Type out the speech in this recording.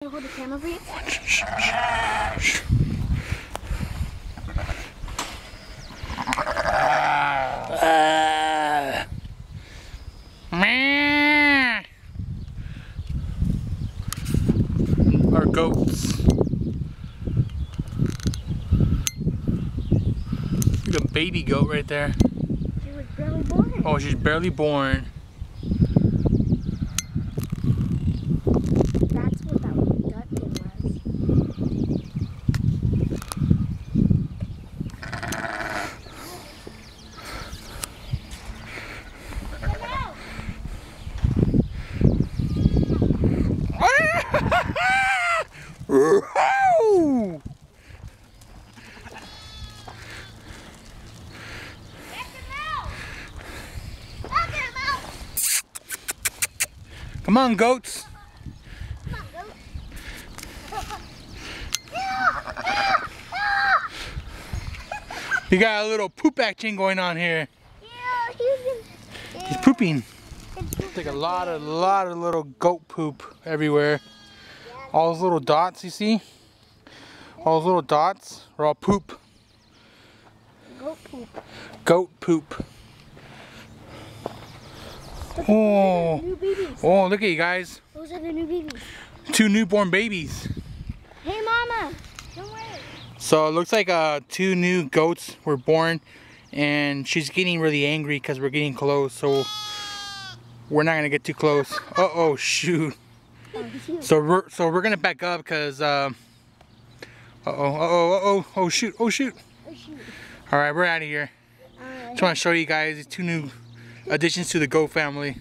Hold the camera for you. Our goats. Look at a baby goat right there. She was barely born. Oh, she's barely born. That's what that gut thing was. Come on, goats. You got a little poop action going on here. He's pooping. It's like a lot of little goat poop everywhere. All those little dots, you see? All those little dots are all poop. Goat poop. Goat poop. Oh, New babies. oh, look at you guys. Those are the new babies. 2 newborn babies. Hey, Mama. Don't worry. So it looks like 2 new goats were born, and she's getting really angry because we're getting close. So we're not gonna get too close. Oh shoot. So we're gonna back up because oh shoot. Oh, shoot. All right, we're out of here. Just want to show you guys these 2 new additions to the goat family.